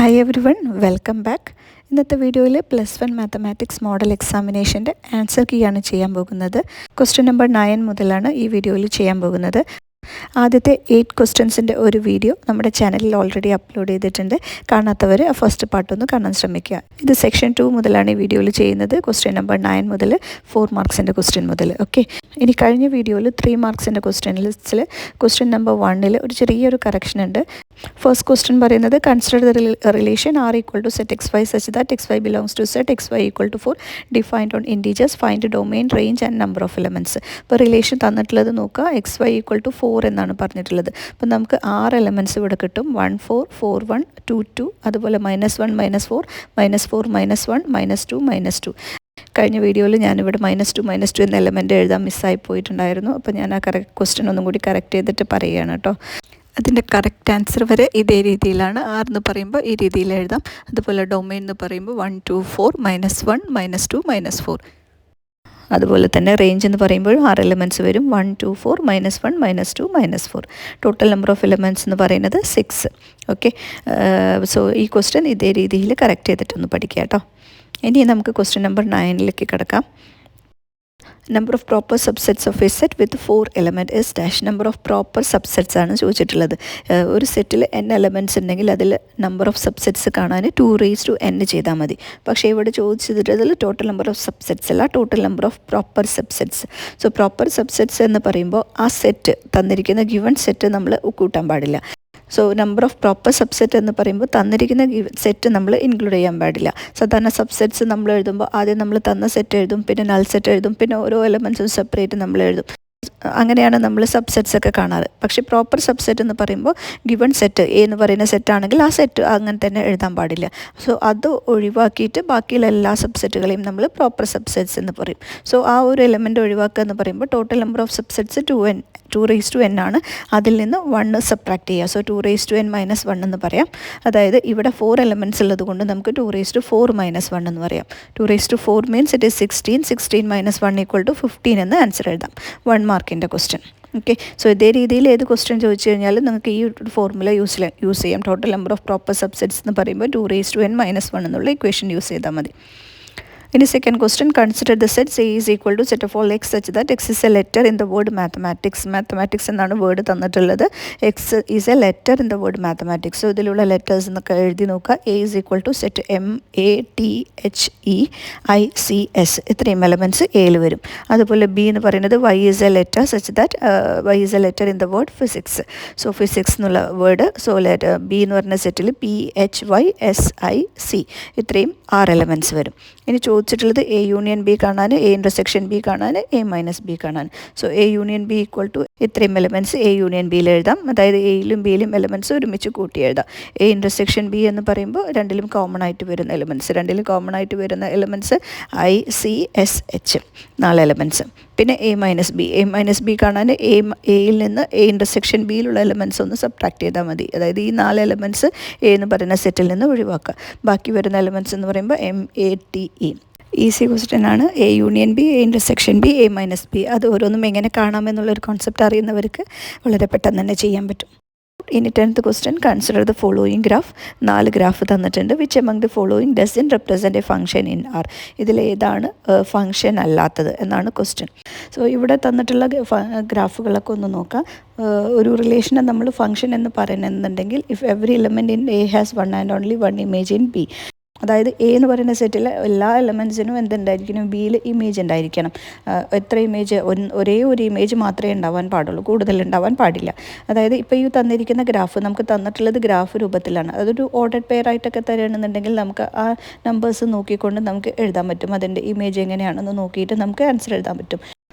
Hi every one, welcome back. ഇന്നത്തെ വീഡിയോയിൽ +1 mathematics model എക്സാമിനേഷൻ്റെ answer key ആണ് ചെയ്യാൻ പോകുന്നത്. ക്വസ്റ്റ്യൻ നമ്പർ 9 മുതലാണ് ഈ വീഡിയോയിൽ ചെയ്യാൻ പോകുന്നത്. ആദ്യത്തെ 8 ക്വസ്റ്റ്യൻസിൻ്റെ ഒരു വീഡിയോ നമ്മുടെ ചാനലിൽ ഓൾറെഡി അപ്ലോഡ് ചെയ്തിട്ടുണ്ട്. കാണാത്തവർ ഫസ്റ്റ് പാർട്ടൊന്ന് കാണാൻ ശ്രമിക്കുക. ഇത് സെക്ഷൻ 2 മുതലാണ് ഈ വീഡിയോയിൽ ചെയ്യുന്നത്. ക്വസ്റ്റ്യൻ നമ്പർ 9 മുതൽ 4 മാർക്സിൻ്റെ ക്വസ്റ്റ്യൻ മുതൽ. ഓക്കെ, ഇനി കഴിഞ്ഞ വീഡിയോയിൽ 3 മാർക്സിൻ്റെ ക്വസ്റ്റ്യൻ ലിസ്റ്റിൽ ക്വസ്റ്റ്യൻ നമ്പർ 1 ഒരു ചെറിയൊരു കറക്ഷൻ ഉണ്ട്. ഫസ്റ്റ് ക്വസ്റ്റ്യൻ പറയുന്നത് consider the relation r = set xy such that xy belongs to set xy = 4 defined on integers, find domain, range and number of elements. ഇപ്പോൾ റിലേഷൻ തന്നിട്ടുള്ളത് നോക്കുക, xy = 4 എന്നാണ് പറഞ്ഞിട്ടുള്ളത്. അപ്പോൾ നമുക്ക് 6 എലമെൻറ്റ്സ് ഇവിടെ കിട്ടും. 1 4 4 1 2 2, അതുപോലെ -1 -4 -4 -1 -2 -2. കഴിഞ്ഞ വീഡിയോയിൽ ഞാനിവിടെ -2 എന്ന എലമെൻറ്റ് എഴുതാൻ മിസ്സായി പോയിട്ടുണ്ടായിരുന്നു. അപ്പോൾ ഞാൻ ആ ക്വസ്റ്റ്യൻ ഒന്നും കൂടി കറക്റ്റ് ചെയ്തിട്ട് പറയുകയാണ് കേട്ടോ. അതിൻ്റെ കറക്റ്റ് ആൻസർ വരെ ഇതേ രീതിയിലാണ്. r എന്ന് പറയുമ്പോൾ ഈ രീതിയിൽ എഴുതാം. അതുപോലെ ഡൊമെയിൻ എന്ന് പറയുമ്പോൾ 1 2 4 -1 -2 -4. അതുപോലെ തന്നെ റേഞ്ച് എന്ന് പറയുമ്പോൾ 6 എലമെൻറ്റ്സ് വരും. 1 2 4 -1 -2 -4. ടോട്ടൽ നമ്പർ ഓഫ് എലമെൻറ്റ്സ് എന്ന് പറയുന്നത് 6. ഓക്കെ, സോ ഈ ക്വസ്റ്റ്യൻ ഇതേ രീതിയിൽ കറക്റ്റ് ചെയ്തിട്ടൊന്ന് പഠിക്കുക കേട്ടോ. ഇനി നമുക്ക് ക്വസ്റ്റ്യൻ നമ്പർ 9 കിടക്കാം. Number of proper subsets of A set with 4 element is dash. Number of proper subsets ആണ് ചോദിച്ചിട്ടുള്ളത്. ഒരു സെറ്റിൽ n എലമെൻറ്റ്സ് ഉണ്ടെങ്കിൽ അതിൽ നമ്പർ ഓഫ് സബ്സെറ്റ്സ് കാണാൻ 2n ചെയ്താൽ മതി. പക്ഷേ ഇവിടെ ചോദിച്ചിട്ടുള്ളതിൽ ടോട്ടൽ നമ്പർ ഓഫ് സബ്സെറ്റ്സ് അല്ല, total number of proper subsets. So proper subsets എന്ന് പറയുമ്പോൾ ആ സെറ്റ് തന്നിരിക്കുന്ന ഗിവൺ സെറ്റ് നമ്മൾ കൂട്ടാൻ പാടില്ല. So number of proper subset എന്ന് പറയുമ്പോൾ തന്നിരിക്കുന്ന സെറ്റ് നമ്മൾ ഇൻക്ലൂഡ് ചെയ്യാൻ പാടില്ല. സാധാരണ സബ്സെറ്റ്സ് നമ്മൾ എഴുതുമ്പോൾ ആദ്യം നമ്മൾ തന്ന സെറ്റ് എഴുതും, പിന്നെ നൾ സെറ്റ് എഴുതും, പിന്നെ ഓരോ എലമെൻറ്റ്സും സെപ്പറേറ്റ് നമ്മൾ എഴുതും. അങ്ങനെയാണ് നമ്മൾ സബ്സെറ്റ്സ് ഒക്കെ കാണാറ്. പക്ഷേ പ്രോപ്പർ സബ്സെറ്റ് എന്ന് പറയുമ്പോൾ ഗിവൺ സെറ്റ് എന്ന് പറയുന്ന സെറ്റാണെങ്കിൽ ആ സെറ്റ് അങ്ങനെ തന്നെ എഴുതാൻ പാടില്ല. സോ അത് ഒഴിവാക്കിയിട്ട് ബാക്കിയുള്ള എല്ലാ സബ്സെറ്റുകളെയും നമ്മൾ പ്രോപ്പർ സബ്സെറ്റ്സ് എന്ന് പറയും. സോ ആ ഒരു എലമെൻറ്റ് ഒഴിവാക്കുക എന്ന് പറയുമ്പോൾ total number of subsets 2n ആണ്. അതിൽ നിന്ന് 1 സബ്ട്രാക്ട് ചെയ്യുക. സോ 2n - 1 എന്ന് പറയാം. അതായത് ഇവിടെ 4 എലമെൻറ്റ്സ് ഉള്ളത് കൊണ്ട് നമുക്ക് 2⁴ - 1 എന്ന് പറയാം. 2⁴ മീൻസ് ഇറ്റ് ഈസ് 16. 16 - 1 = 15 എന്ന് ആൻസർ എഴുതാം. 1 മാർക്കിൻ്റെ ക്വസ്റ്റ്യൻ. ഓക്കെ, സോ ഇതേ രീതിയിൽ ഏത് ക്വസ്റ്റ്യൻ ചോദിച്ചു കഴിഞ്ഞാലും നിങ്ങൾക്ക് ഈ ഫോർമുല യൂസ് ചെയ്യാം. Total number of proper subsets എന്ന് പറയുമ്പോൾ 2n - 1 എന്നുള്ള ഇക്വേഷൻ യൂസ് ചെയ്താൽ മതി. ഇനി second question, consider the set A = set of all x such that x is a letter in the word mathematics. Mathematics എന്നാണ് word തന്നിട്ടുള്ളത്. x is a letter in the word mathematics. So ഇതിലുള്ള letters എന്നൊക്കെ എഴുതി നോക്കുക. A = set MATHEICS. ഇത്രയും elements എയിൽ വരും. അതുപോലെ B എന്ന് പറയുന്നത് y is a letter such that y is a letter in the word physics. So physics എന്നുള്ള വേർഡ്. സോ B എന്ന് പറയുന്ന സെറ്റിൽ PHYSIC. ഇത്രയും 6 എലമെൻറ്റ്സ് വരും. ഇനി ചോദിച്ചിട്ടുള്ളത് A യൂണിയൻ B കാണാൻ, A ഇൻ്റർസെക്ഷൻ B കാണാൻ, A - B കാണാൻ. സോ A യൂണിയൻ B = ഇത്രയും എലമെൻറ്റ്സ് A യൂണിയൻ Bയിൽ എഴുതാം. അതായത് എയിലും ബിയിലും എലമെൻറ്റ്സ് ഒരുമിച്ച് കൂട്ടി എഴുതാം. A ഇൻ്റർസെക്ഷൻ B എന്ന് പറയുമ്പോൾ രണ്ടിലും കോമൺ ആയിട്ട് വരുന്ന എലമെൻറ്റ്സ് ICSH 4 എലമെൻറ്റ്സ്. പിന്നെ A - B കാണാൻ എയിൽ നിന്ന് A ഇൻ്റർസെക്ഷൻ Bയിലുള്ള എലമെൻറ്റ്സ് ഒന്ന് സബ്ട്രാക്ട് ചെയ്താൽ മതി. അതായത് ഈ 4 എലമെൻറ്റ്സ് A എന്ന് പറയുന്ന സെറ്റിൽ നിന്ന് ഒഴിവാക്കുക. ബാക്കി വരുന്ന എലമെൻറ്റ്സ് എന്ന് പറയുമ്പോൾ MATE. ഈസി ക്വസ്റ്റ്യൻ ആണ്. A union B, A intersection B, A - B. അത് ഓരോന്നും എങ്ങനെ കാണാമെന്നുള്ളൊരു കോൺസെപ്റ്റ് അറിയുന്നവർക്ക് വളരെ പെട്ടെന്ന് തന്നെ ചെയ്യാൻ പറ്റും. ഇനി 10th question, consider the following graph. 4 graph തന്നിട്ടുണ്ട്. Which among the following doesn't represent a function in R. ഇതിലേതാണ് ഫംഗ്ഷൻ അല്ലാത്തത് എന്നാണ് ക്വസ്റ്റ്യൻ. സോ ഇവിടെ തന്നിട്ടുള്ള ഗ്രാഫുകളൊക്കെ ഒന്ന് നോക്കാം. ഒരു റിലേഷനെ നമ്മൾ ഫംഗ്ഷൻ എന്ന് പറയുന്നുണ്ടെങ്കിൽ if every element in A has 1 and only 1 image in B. അതായത് A എന്ന് പറയുന്ന സെറ്റിലെ എല്ലാ എലമെൻറ്റ്സിനും എന്തുണ്ടായിരിക്കണം, Bയിൽ ഇമേജ് ഉണ്ടായിരിക്കണം. എത്ര ഇമേജ്? ഒരേ ഒരു ഇമേജ് മാത്രമേ ഉണ്ടാവാൻ പാടുള്ളൂ, കൂടുതൽ ഉണ്ടാവാൻ പാടില്ല. അതായത് ഇപ്പോൾ ഈ തന്നിരിക്കുന്ന ഗ്രാഫ് നമുക്ക് തന്നിട്ടുള്ളത് ഗ്രാഫ് രൂപത്തിലാണ്. അതൊരു ഓർഡർഡ് പെയർ ആയിട്ടൊക്കെ തരുകയാണെന്നുണ്ടെങ്കിൽ നമുക്ക് ആ നമ്പേഴ്സ് നോക്കിക്കൊണ്ട് നമുക്ക് എഴുതാൻ പറ്റും. അതിൻ്റെ ഇമേജ് എങ്ങനെയാണെന്ന് നോക്കിയിട്ട് നമുക്ക് ആൻസർ എഴുതാൻ പറ്റും.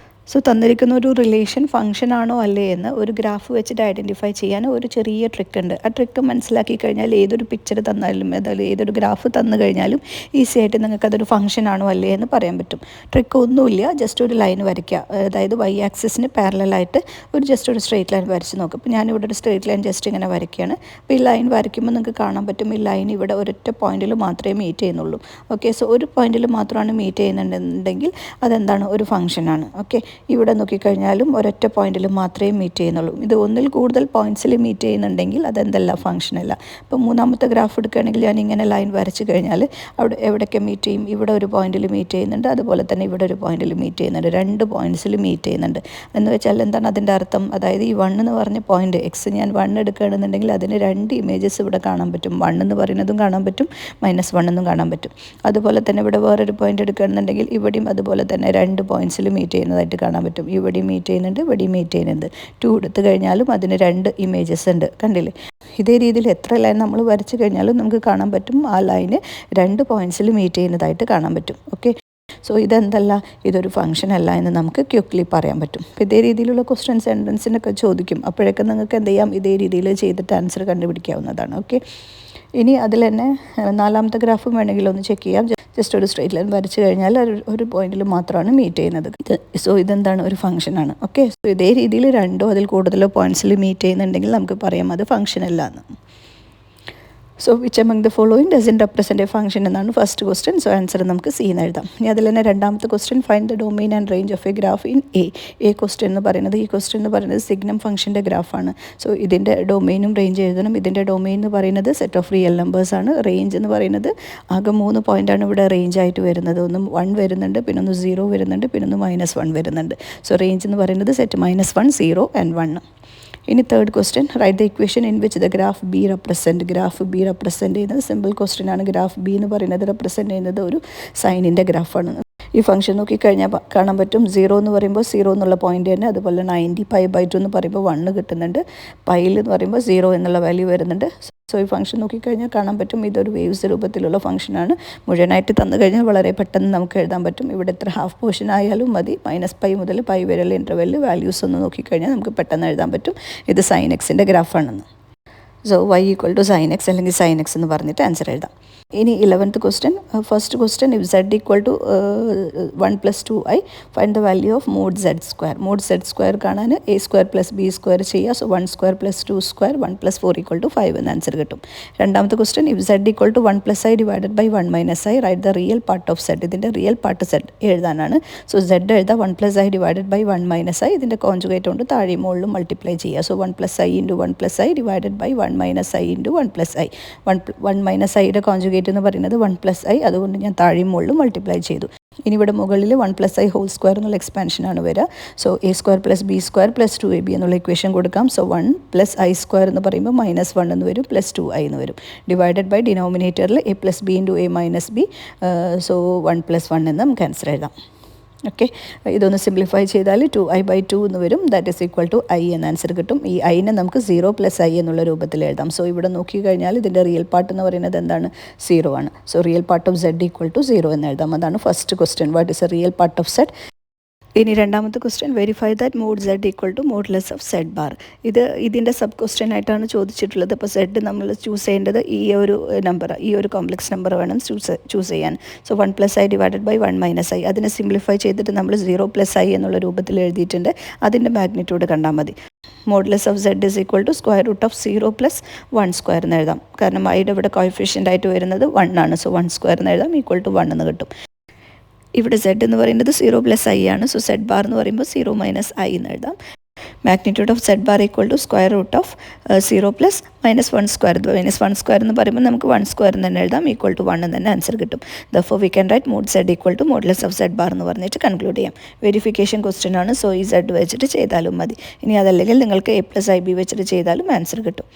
സോ തന്നിരിക്കുന്ന ഒരു റിലേഷൻ ഫംഗ്ഷൻ ആണോ അല്ലേ എന്ന് ഒരു ഗ്രാഫ് വെച്ചിട്ട് ഐഡൻറ്റിഫൈ ചെയ്യാൻ ഒരു ചെറിയ ട്രിക്ക് ഉണ്ട്. ആ ട്രിക്ക് മനസ്സിലാക്കി കഴിഞ്ഞാൽ ഏതൊരു പിക്ചർ തന്നാലും അതായത് ഏതൊരു ഗ്രാഫ് തന്നു കഴിഞ്ഞാലും ഈസി ആയിട്ട് നിങ്ങൾക്ക് അതൊരു ഫംഗ്ഷൻ ആണോ അല്ലേ എന്ന് പറയാൻ പറ്റും. ട്രിക്ക് ഒന്നുമില്ല, ജസ്റ്റ് ഒരു ലൈൻ വരയ്ക്കുക. അതായത് y ആക്സിസിന് പാരലായിട്ട് ജസ്റ്റ് ഒരു സ്ട്രെയിറ്റ് ലൈൻ വരച്ച് നോക്കും. അപ്പോൾ ഞാനിവിടെ ഒരു സ്ട്രെയിറ്റ് ലൈൻ ജസ്റ്റ് ഇങ്ങനെ വരയ്ക്കുകയാണ്. അപ്പോൾ ഈ ലൈൻ വരയ്ക്കുമ്പോൾ നിങ്ങൾക്ക് കാണാൻ പറ്റും ഈ ലൈൻ ഇവിടെ ഒരൊറ്റ പോയിന്റിൽ മാത്രമേ മീറ്റ് ചെയ്യുന്നുള്ളൂ. ഓക്കെ, സോ ഒരു പോയിന്റിൽ മാത്രമാണ് മീറ്റ് ചെയ്യുന്നുണ്ടെങ്കിൽ അതെന്താണ്, ഒരു ഫംഗ്ഷനാണ്. ഓക്കെ, ഇവിടെ നോക്കിക്കഴിഞ്ഞാലും ഒരൊറ്റ പോയിന്റിൽ മാത്രമേ മീറ്റ് ചെയ്യുന്നുള്ളൂ. ഇത് ഒന്നിൽ കൂടുതൽ പോയിന്റ്സിൽ മീറ്റ് ചെയ്യുന്നുണ്ടെങ്കിൽ അതെന്തല്ല ഫംഗ്ഷനല്ല. അപ്പോൾ മൂന്നാമത്തെ ഗ്രാഫ് എടുക്കുകയാണെങ്കിൽ ഞാൻ ഇങ്ങനെ ലൈൻ വരച്ച് കഴിഞ്ഞാൽ അവിടെ എവിടെയൊക്കെ മീറ്റ് ചെയ്യും? ഇവിടെ ഒരു പോയിന്റിൽ മീറ്റ് ചെയ്യുന്നുണ്ട്, അതുപോലെ തന്നെ ഇവിടെ ഒരു പോയിന്റിൽ മീറ്റ് ചെയ്യുന്നുണ്ട്, 2 പോയിന്റ്സിൽ മീറ്റ് ചെയ്യുന്നുണ്ട്. എന്ന് വെച്ചാൽ എന്താണ് അതിൻ്റെ അർത്ഥം? അതായത് ഈ 1 എന്ന് പറഞ്ഞ പോയിന്റ് എക്സ് ഞാൻ 1 എടുക്കുകയാണെന്നുണ്ടെങ്കിൽ അതിന് 2 ഇമേജസ് ഇവിടെ കാണാൻ പറ്റും. 1 എന്ന് പറയുന്നതും കാണാൻ പറ്റും, -1 എന്നും കാണാൻ പറ്റും. അതുപോലെ തന്നെ ഇവിടെ വേറൊരു പോയിന്റ് എടുക്കുകയാണെന്നുണ്ടെങ്കിൽ ഇവിടെയും അതുപോലെ തന്നെ 2 പോയിന്റ്സിൽ മീറ്റ് ചെയ്യുന്നതായിട്ട് കാണാൻ പറ്റും. ഇവിടെയും മീറ്റ് ചെയ്യുന്നുണ്ട്, ഇവിടെയും മീറ്റ് ചെയ്യുന്നുണ്ട്. 2 എടുത്തു കഴിഞ്ഞാലും അതിന് 2 ഇമേജസ് ഉണ്ട്. കണ്ടില്ലേ? ഇതേ രീതിയിൽ എത്ര ലൈൻ നമ്മൾ വരച്ച് കഴിഞ്ഞാലും നമുക്ക് കാണാൻ പറ്റും ആ ലൈന് 2 പോയിന്റ്സിൽ മീറ്റ് ചെയ്യുന്നതായിട്ട് കാണാൻ പറ്റും. ഓക്കെ, സോ ഇതെന്തല്ല, ഇതൊരു ഫംഗ്ഷൻ അല്ല എന്ന് നമുക്ക് ക്വിക്ക്ലി പറയാൻ പറ്റും. അപ്പോൾ ഇതേ രീതിയിലുള്ള ക്വസ്റ്റ്യൻസ് എൻട്രൻസിനൊക്കെ ചോദിക്കും. അപ്പോഴൊക്കെ നിങ്ങൾക്ക് എന്ത് ചെയ്യാം? ഇതേ രീതിയിൽ ചെയ്തിട്ട് ആൻസർ കണ്ടുപിടിക്കാവുന്നതാണ്. ഓക്കെ, ഇനി അതിൽ തന്നെ 4ാമത്തെ ഗ്രാഫും വേണമെങ്കിൽ ഒന്ന് ചെക്ക് ചെയ്യാം. ജസ്റ്റ് ഒരു സ്ട്രെയിറ്റ് ലൈൻ വരച്ച് കഴിഞ്ഞാൽ ഒരു പോയിന്റിൽ മാത്രമാണ് മീറ്റ് ചെയ്യുന്നത്. സോ ഇതെന്താണ്? ഒരു ഫംഗ്ഷനാണ്. ഓക്കെ, സോ ഇതേ രീതിയിൽ 2ഓ അതിൽ കൂടുതലോ പോയിന്റ്സിൽ മീറ്റ് ചെയ്യുന്നുണ്ടെങ്കിൽ നമുക്ക് പറയാം അത് ഫംഗ്ഷൻ അല്ല എന്ന്. So which among the following doesn't represent a function എന്നാണ് ഫസ്റ്റ് ക്വസ്റ്റ്യൻ. സോ ആൻസർ നമുക്ക് സി എന്ന് എഴുതാം. ഇനി അതിൽ തന്നെ 2ാമത്തെ question find the domain and range of a graph in a question എന്ന് പറയുന്നത്, ഈ ക്വസ്റ്റ്യൻ എന്ന് പറയുന്നത് സിഗ്നം ഫംഗ്ഷൻ്റെ ഗ്രാഫാണ്. സോ ഇതിൻ്റെ ഡൊമെയിനും റേഞ്ച് എഴുതണം. ഇതിൻ്റെ ഡൊമെയിൻ എന്ന് പറയുന്നത് സെറ്റ് ഓഫ് റിയൽ നമ്പേഴ്സാണ്. റേഞ്ച് എന്ന് പറയുന്നത് ആകെ 3 പോയിൻ്റാണ് ഇവിടെ റേഞ്ച് ആയിട്ട് വരുന്നത്. ഒന്ന് 1 വരുന്നുണ്ട്, പിന്നെ ഒന്ന് 0 വരുന്നുണ്ട്, പിന്നെ ഒന്ന് -1 വരുന്നുണ്ട്. സോ റേഞ്ച് എന്ന് പറയുന്നത് സെറ്റ് -1, 0 and 1. ഇനി third question, right the equation in which the graph B represent. Graph B represent ചെയ്യുന്നത് സിമ്പിൾ ക്വസ്റ്റ്യൻ ആണ്. ഗ്രാഫ് ബി എന്ന് പറയുന്നത് റെപ്രസെൻറ്റ് ചെയ്യുന്നത് ഒരു സൈനിൻ്റെ ഗ്രാഫാണ്. ഈ ഫംഗ്ഷൻ നോക്കിക്കഴിഞ്ഞാൽ കാണാൻ പറ്റും 0 എന്ന് പറയുമ്പോൾ 0 എന്നുള്ള പോയിന്റ് തന്നെ, അതുപോലെ 90π/2 എന്ന് പറയുമ്പോൾ 1 കിട്ടുന്നുണ്ട്, പൈൽ എന്ന് പറയുമ്പോൾ 0 എന്നുള്ള വാല്യൂ വരുന്നുണ്ട്. സോ ഈ ഫംഗ്ഷൻ നോക്കിക്കഴിഞ്ഞാൽ കാണാൻ പറ്റും ഇതൊരു വേവ്സ് രൂപത്തിലുള്ള ഫംഗ്ഷനാണ്. മുഴുവനായിട്ട് തന്നു കഴിഞ്ഞാൽ വളരെ പെട്ടെന്ന് നമുക്ക് എഴുതാൻ പറ്റും. ഇവിടെ എത്ര ഹാഫ് പോർഷൻ ആയാലും മതി. -π മുതൽ π വരെയുള്ള ഇൻ്റർവെല്ലിൽ വാല്യൂസ് ഒന്ന് നോക്കിക്കഴിഞ്ഞാൽ നമുക്ക് പെട്ടെന്ന് എഴുതാൻ പറ്റും ഇത് sin x-ൻ്റെ ഗ്രാഫാണെന്ന്. സോ y = sin x അല്ലെങ്കിൽ sin x എന്ന് പറഞ്ഞിട്ട് ആൻസർ എഴുതാം. ഇനി 11th question, first question, if z = 1 + 2i find the value of mod z². mod z² കാണാൻ a² + b² ചെയ്യുക. സോ 1² + 2² 1 + 4 = 5 എന്ന് ആൻസർ കിട്ടും. രണ്ടാമത്തെ question, if z = 1 + i divided by 1 - i write the real part of z. ഇതിൻ്റെ real part z എഴുതാനാണ്. So z എഴുതാം 1 + i divided by 1 - i. ഇതിൻ്റെ conjugate കൊണ്ട് താഴെ മുകളിലും മൾട്ടിപ്ലൈ ചെയ്യുക. So 1 + i × 1 + i divided by 1 - i × 1 + i. 1 - iയുടെ conjugate എന്ന് പറയുന്നത് 1 + i, അതുകൊണ്ട് ഞാൻ താഴെയും മുകളിലും മൾട്ടിപ്ലൈ ചെയ്തു. ഇനി ഇവിടെ മുകളിൽ 1 + i ഹോൾ² എന്നുള്ള എക്സ്പാൻഷനാണ് വരിക. സോ a² + b² + 2ab എന്നുള്ള ഇക്വേഷൻ കൊടുക്കാം. സോ 1 + i² എന്ന് പറയുമ്പോൾ -1 എന്ന് വരും, + 2i എന്ന് വരും. ഡിവൈഡഡ് ബൈ ഡിനോമിനേറ്ററിൽ a + b × a - b. So 1 + 1 എന്ന് നമുക്ക് ആൻസർ എഴുതാം. ഓക്കെ, ഇതൊന്ന് സിംപ്ലിഫൈ ചെയ്താൽ 2i/2 എന്ന് വരും. That is equal to i എന്ന ആൻസർ കിട്ടും. ഈ ഐനെ നമുക്ക് 0 + i എന്നുള്ള രൂപത്തിൽ എഴുതാം. സോ ഇവിടെ നോക്കിക്കഴിഞ്ഞാൽ ഇതിൻ്റെ റിയൽ പാർട്ട് എന്ന് പറയുന്നത് എന്താണ്? 0 ആണ്. So real part of z = 0 എന്ന് എഴുതാം. അതാണ് first question, what is A real part of z. ഇനി രണ്ടാമത്തെ question, verify that mod z = modulus of z⁻. ഇതിൻ്റെ സബ് ക്വസ്റ്റ്യൻ ആയിട്ടാണ് ചോദിച്ചിട്ടുള്ളത്. അപ്പോൾ z നമ്മൾ ചൂസ് ചെയ്യേണ്ടത് ഈ ഒരു നമ്പർ, ഈ ഒരു കോംപ്ലക്സ് നമ്പർ വേണം ചൂസ് ചെയ്യാൻ. So 1 + i divided by 1 - i. അതിനെ സിംപ്ലിഫൈ ചെയ്തിട്ട് നമ്മൾ 0 + i എന്നുള്ള രൂപത്തിൽ എഴുതിയിട്ടുണ്ട്. അതിൻ്റെ മാഗ്നിറ്റ്യൂഡ് കണ്ടാൽ മതി. മോഡുലസ് ഓഫ് z = √0 + 1² എന്ന് എഴുതാം. കാരണം ഐയുടെ ഇവിടെ കോഎഫിഷ്യൻ്റ് ആയിട്ട് വരുന്നത് 1 ആണ്. സോ 1² എന്ന് എഴുതാം, = 1 എന്ന് കിട്ടും. ഇവിടെ z എന്ന് പറയുന്നത് 0 + i ആണ്. സോ z ബാർ എന്ന് പറയുമ്പോൾ 0 - i എന്ന് എഴുതാം. മാഗ്നിറ്റ്യൂഡ് ഓഫ് z ബാർ = √0 + -1² -1² എന്ന് പറയുമ്പോൾ നമുക്ക് 1² എന്ന് തന്നെ എഴുതാം, = 1 എന്ന് തന്നെ ആൻസർ കിട്ടും. Therefore we can write mod z = modulus of z bar എന്ന് പറഞ്ഞിട്ട് കൺക്ലൂഡ് ചെയ്യാം. വെരിഫിക്കേഷൻ ക്വസ്റ്റ്യൻ ആണ്. സോ ഈ z വെച്ചിട്ട് ചെയ്താലും മതി. ഇനി അതല്ലെങ്കിൽ നിങ്ങൾക്ക് a + ib വെച്ചിട്ട് ചെയ്താലും ആൻസർ കിട്ടും.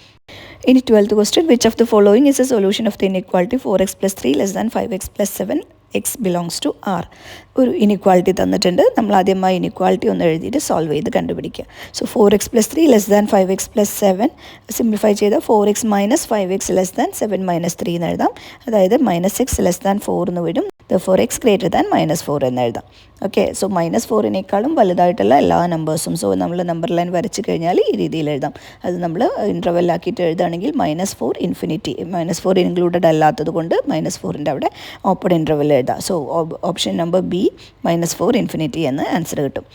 ഇനി 12th question, which of the following is A solution of the inequality 4x + 3 > 5x + 7 x belongs to R. ഒരു ഇനിക്വാളിറ്റി തന്നിട്ടുണ്ട്. നമ്മൾ ആദ്യമായി ഇനിക്വാളിറ്റി ഒന്ന് എഴുതിയിട്ട് സോൾവ് ചെയ്ത് കണ്ടുപിടിക്കുക. സോ 4x + 3 > 5x + 7 സിംപ്ലിഫൈ ചെയ്താൽ 4x - 5x > 7 - 3 എന്ന് എഴുതാം. അതായത് -x > 4 എന്ന് വരും. therefore x greater than -4 എന്ന് എഴുതാം. ഓക്കെ, സോ -4നേക്കാളും വലുതായിട്ടുള്ള എല്ലാ നമ്പേഴ്സും, സോ നമ്മൾ നമ്പർ ലൈൻ വരച്ച് കഴിഞ്ഞാൽ ഈ രീതിയിൽ എഴുതാം. അത് നമ്മൾ ഇൻ്റർവെല്ലാക്കിയിട്ട് എഴുതുകയാണെങ്കിൽ -4 ഇൻഫിനിറ്റി, -4 ഇൻക്ലൂഡഡ് അല്ലാത്തത് കൊണ്ട് -4ൻ്റെ അവിടെ ഓപ്പൺ ഇൻ്റർവെൽ എഴുതാം. So option number B -4 infinity എന്ന് ആൻസർ കിട്ടും.